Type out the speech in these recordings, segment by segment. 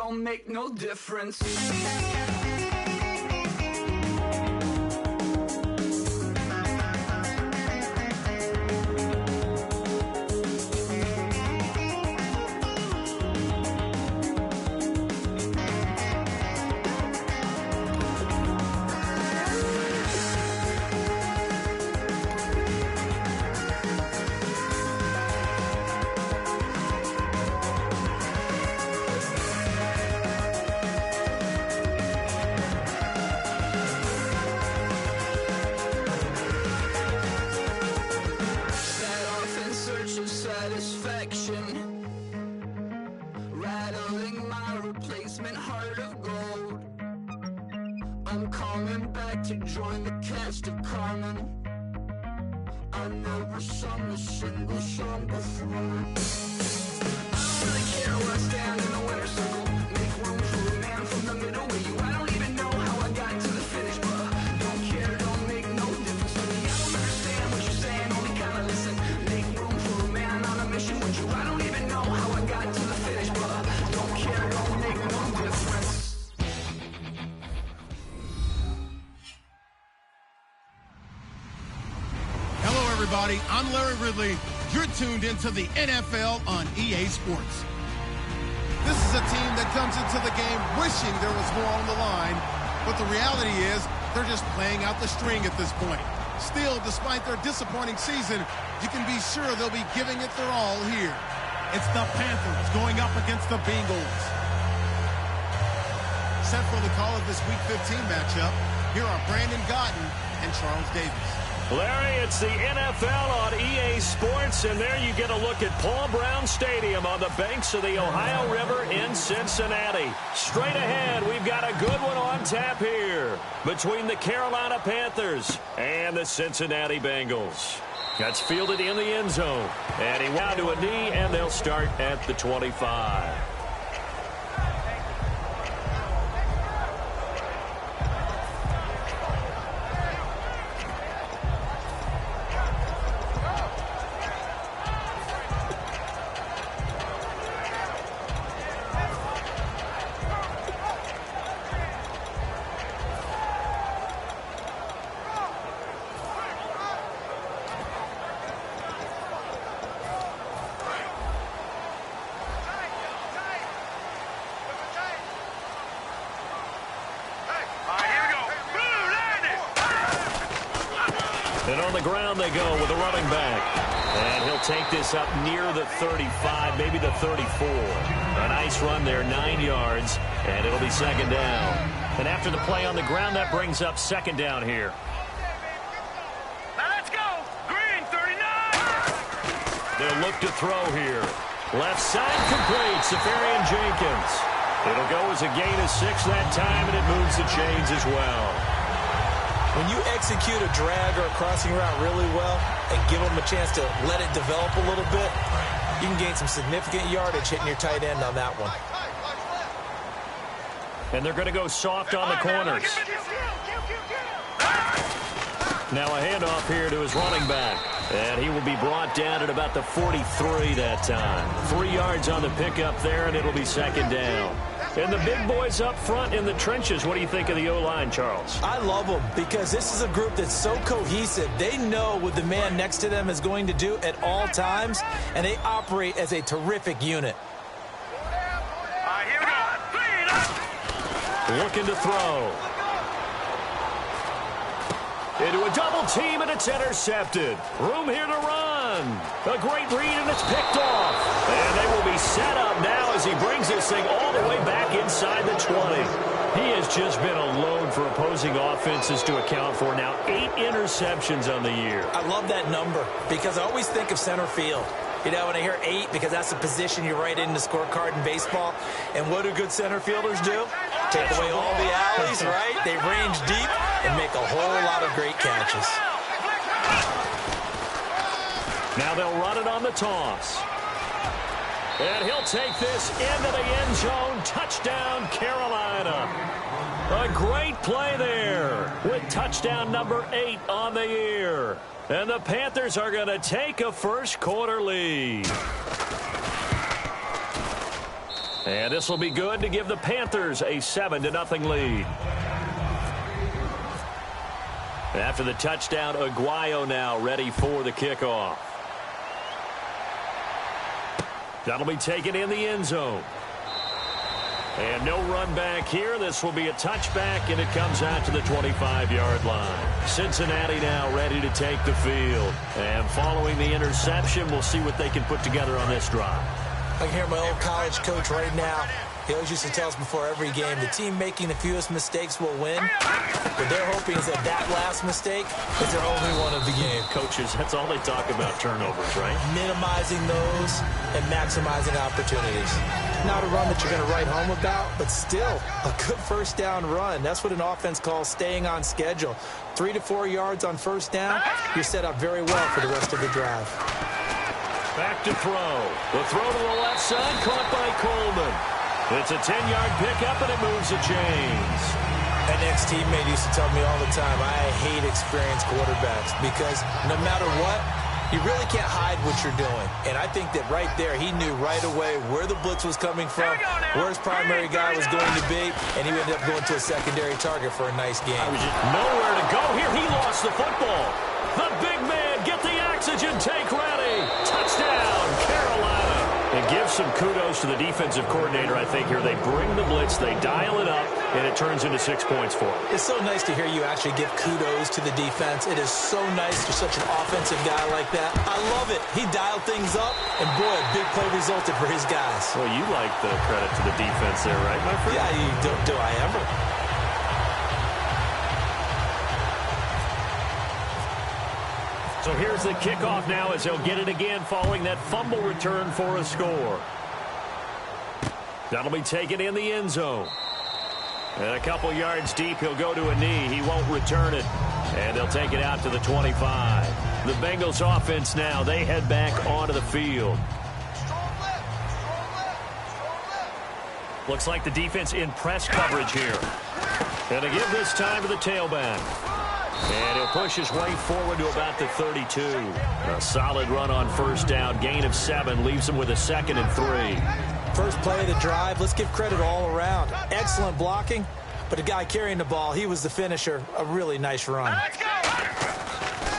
don't make no difference. Rattling my replacement heart of gold. I'm coming back to join the cast of Carmen. I never sung a single song before. I don't really care where I stand in the winner's circle. Make room for a man from the middle with you. I don't even know how I got to the finish, but don't care, don't make no difference to me. I don't understand what you're saying, only kinda listen. Make room for a man on a mission with you. I don't even know how I got to the finish, but don't care, don't make no difference. Hello, everybody. I'm Larry Ridley. You're tuned into the NFL on EA Sports. This is a team that comes into the game wishing there was more on the line, but the reality is they're just playing out the string at this point. Still, despite their disappointing season, you can be sure they'll be giving it their all here. It's the Panthers going up against the Bengals. Set for the call of this Week 15 matchup, here are Brandon Gotten and Charles Davis. Larry, it's the NFL on EA Sports, and there you get a look at Paul Brown Stadium on the banks of the Ohio River in Cincinnati. Straight ahead, we've got a good one on tap here between the Carolina Panthers and the Cincinnati Bengals. That's fielded in the end zone, and he went to a knee, and they'll start at the 25. And on the ground they go with a running back. And he'll take this up near the 35, maybe the 34. A nice run there, 9 yards, and it'll be second down. And after the play on the ground, that brings up second down here. Now let's go. Green, 39. They'll look to throw here. Left side complete, Safarian Jenkins. It'll go as a gain of 6 that time, and it moves the chains as well. When you execute a drag or a crossing route really well and give them a chance to let it develop a little bit, you can gain some significant yardage hitting your tight end on that one. And they're going to go soft on the corners. Now a handoff here to his running back. And he will be brought down at about the 43 that time. 3 yards on the pickup there, and it'll be second down. And the big boys up front in the trenches, what do you think of the O-line, Charles? I love them because this is a group that's so cohesive. They know what the man next to them is going to do at all times, and they operate as a terrific unit. Here we go. Looking to throw. Into a double team, and it's intercepted. Room here to run. A great read, and it's picked off. And they will be set up now as he brings this thing all the way back inside the 20. He has just been a load for opposing offenses to account for. Now 8 interceptions on the year. I love that number because I always think of center field. You know, when I hear 8, because that's the position you write in the scorecard in baseball. And what do good center fielders do? Take away all the alleys, right? They range deep and make a whole lot of great catches. Now they'll run it on the toss. And he'll take this into the end zone. Touchdown, Carolina. A great play there with touchdown number 8 on the year. And the Panthers are going to take a first quarter lead. And this will be good to give the Panthers a 7-0 lead. After the touchdown, Aguayo now ready for the kickoff. That'll be taken in the end zone. And no run back here. This will be a touchback, and it comes out to the 25-yard line. Cincinnati now ready to take the field. And following the interception, we'll see what they can put together on this drive. I can hear my old college coach right now. He always used to tell us before every game, the team making the fewest mistakes will win. What they're hoping is that that last mistake is their only one of the game. Coaches, that's all they talk about, turnovers, right? Minimizing those and maximizing opportunities. Not a run that you're going to write home about, but still a good first down run. That's what an offense calls staying on schedule. 3 to 4 yards on first down, you're set up very well for the rest of the drive. Back to throw. The throw to the left side, caught by Coleman. It's a 10-yard pickup, and it moves the chains. An ex-teammate used to tell me all the time, I hate experienced quarterbacks because no matter what, you really can't hide what you're doing. And I think that right there, he knew right away where the blitz was coming from, where his primary guy was going to be, and he ended up going to a secondary target for a nice game. Nowhere to go here. He lost the football. The big man, get the oxygen tank ready. Touchdown, Carolina. And give some kudos to the defensive coordinator, I think, here. They bring the blitz, they dial it up, and it turns into 6 points for them. It's so nice to hear you actually give kudos to the defense. It is so nice you're such an offensive guy like that. I love it. He dialed things up, and boy, a big play resulted for his guys. Well, you like the credit to the defense there, right, my friend? Yeah, do I ever? So here's the kickoff now as they'll get it again following that fumble return for a score. That'll be taken in the end zone. And a couple yards deep, he'll go to a knee. He won't return it. And they'll take it out to the 25. The Bengals offense now, they head back onto the field. Looks like the defense in press coverage here. And to give this time to the tailback. And he'll push his way forward to about the 32. A solid run on first down. Gain of 7 leaves him with a 2nd and 3. First play of the drive. Let's give credit all around. Excellent blocking. But the guy carrying the ball, he was the finisher. A really nice run.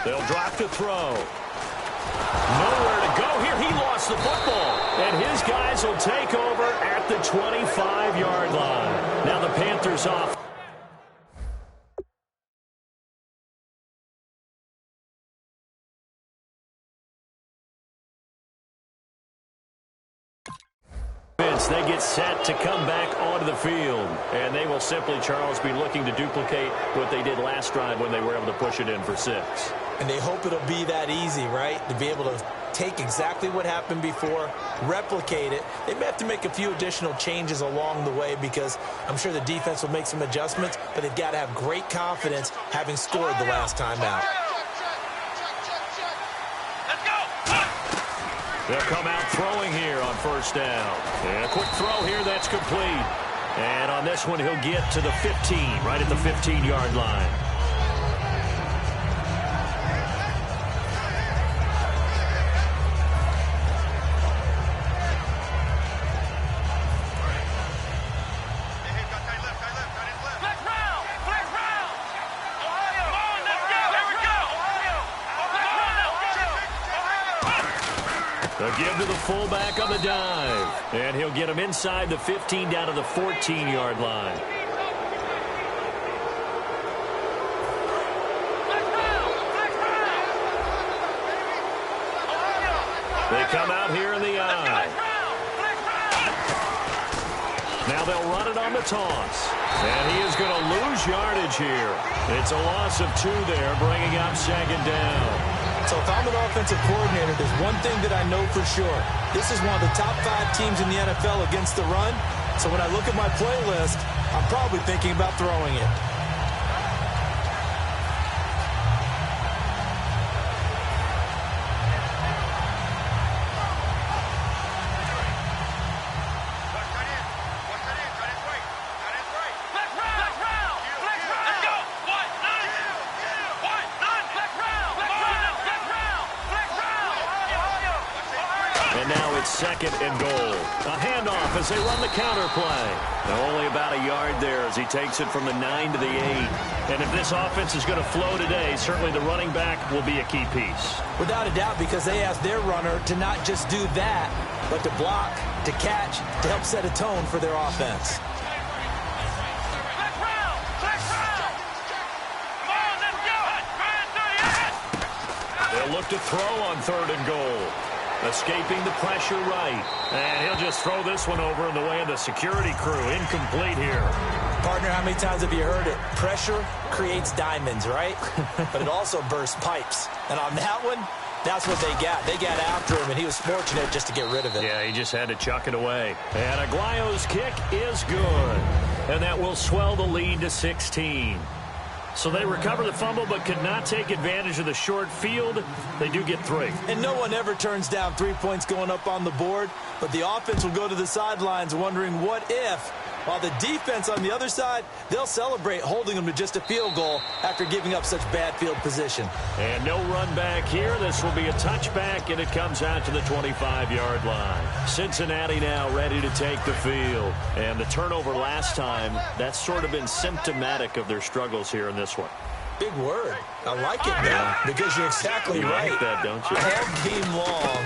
They'll drop to throw. Nowhere to go here. He lost the football. And his guys will take over at the 25-yard line. Now the Panthers off. They get set to come back onto the field. And they will simply, Charles, be looking to duplicate what they did last drive when they were able to push it in for 6. And they hope it'll be that easy, right? To be able to take exactly what happened before, replicate it. They may have to make a few additional changes along the way because I'm sure the defense will make some adjustments, but they've got to have great confidence having scored the last time out. They'll come out throwing here on first down. And a quick throw here, that's complete. And on this one, he'll get to the 15, right at the 15-yard line. They'll give to the fullback on the dive. And he'll get him inside the 15 down to the 14-yard line. They come out here in the eye. Now they'll run it on the toss. And he is going to lose yardage here. It's a loss of 2 there, bringing up 2nd down. So if I'm an offensive coordinator, there's one thing that I know for sure. This is one of the top 5 teams in the NFL against the run. So when I look at my playlist, I'm probably thinking about throwing it. second and goal. A handoff as they run the counter play. Now only about a yard there as he takes it from the 9 to the 8. And if this offense is going to flow today, certainly the running back will be a key piece. Without a doubt, because they asked their runner to not just do that, but to block, to catch, to help set a tone for their offense. They'll look to throw on 3rd and goal. Escaping the pressure right. And he'll just throw this one over in the way of the security crew. Incomplete here. Partner, how many times have you heard it? Pressure creates diamonds, right? But it also bursts pipes. And on that one, that's what they got. They got after him, and he was fortunate just to get rid of it. Yeah, he just had to chuck it away. And Aguayo's kick is good. And that will swell the lead to 16. So they recover the fumble but could not take advantage of the short field. They do get 3. And no one ever turns down 3 points going up on the board, but the offense will go to the sidelines wondering what if, while the defense on the other side, they'll celebrate holding them to just a field goal after giving up such bad field position. And no run back here. This will be a touchback, and it comes out to the 25-yard line. Cincinnati now ready to take the field. And the turnover last time, that's sort of been symptomatic of their struggles here in this one. Big word. I like it now because you're exactly right. Like that, don't you? All game long,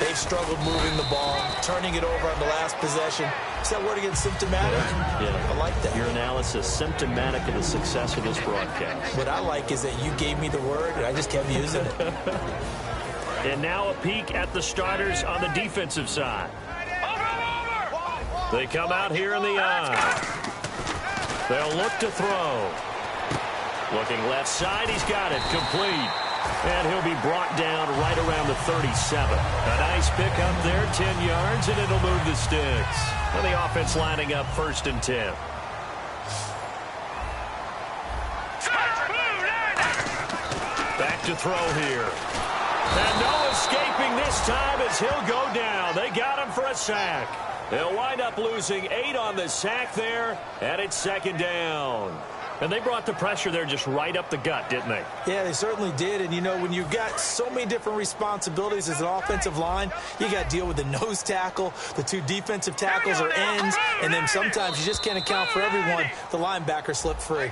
they've struggled moving the ball, turning it over on the last possession. Is that word again, symptomatic? Yeah. I like that. Your analysis, symptomatic of the success of this broadcast. What I like is that you gave me the word, and I just kept using it. And now a peek at the starters on the defensive side. They come out here in the eye. They'll look to throw. Looking left side, he's got it, complete. And he'll be brought down right around the 37. A nice pick up there, 10 yards, and it'll move the sticks. And the offense lining up 1st and 10. Back to throw here. And no escaping this time as he'll go down. They got him for a sack. They'll wind up losing 8 on the sack there, and it's 2nd down. And they brought the pressure there just right up the gut, didn't they? Yeah, they certainly did. And, you know, when you've got so many different responsibilities as an offensive line, you got to deal with the nose tackle, the 2 defensive tackles or ends, and then sometimes you just can't account for everyone. The linebacker slipped free.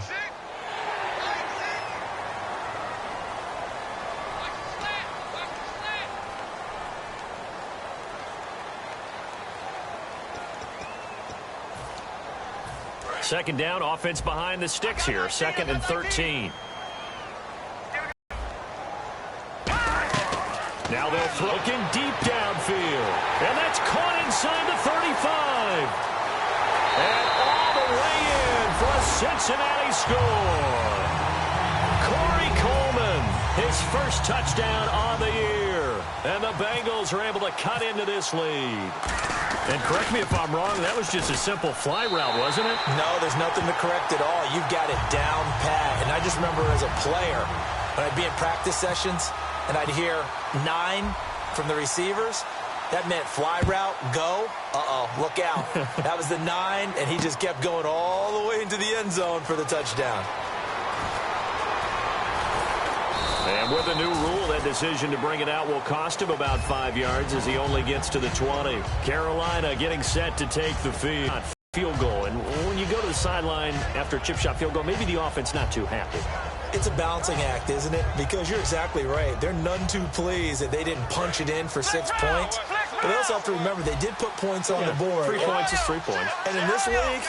Second down, offense behind the sticks here. 2nd and 13. Now they'll throw looking deep downfield. And that's caught inside the 35. And all the way in for a Cincinnati score. Corey Coleman, his first touchdown on the year. And the Bengals are able to cut into this lead. And correct me if I'm wrong, that was just a simple fly route, wasn't it? No, there's nothing to correct at all. You've got it down pat. And I just remember as a player, when I'd be in practice sessions and I'd hear 9 from the receivers, that meant fly route, go. Uh-oh, look out. That was the 9, and he just kept going all the way into the end zone for the touchdown. And with the new rule, that decision to bring it out will cost him about 5 yards as he only gets to the 20. Carolina getting set to take the field goal. And when you go to the sideline after a chip shot field goal, maybe the offense not too happy. It's a balancing act, isn't it? Because you're exactly right. They're none too pleased that they didn't punch it in for 6 points. But they also have to remember they did put points on the board. 3 points is 3 points. And in this league,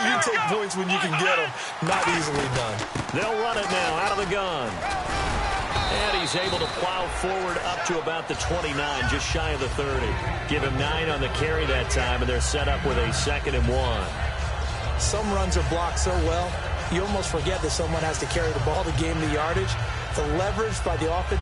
you take points when you can get them. Not easily done. They'll run it now out of the gun. And he's able to plow forward up to about the 29, just shy of the 30. Give him 9 on the carry that time, and they're set up with a 2nd and 1. Some runs are blocked so well, you almost forget that someone has to carry the ball to gain the yardage. The leverage by the offense.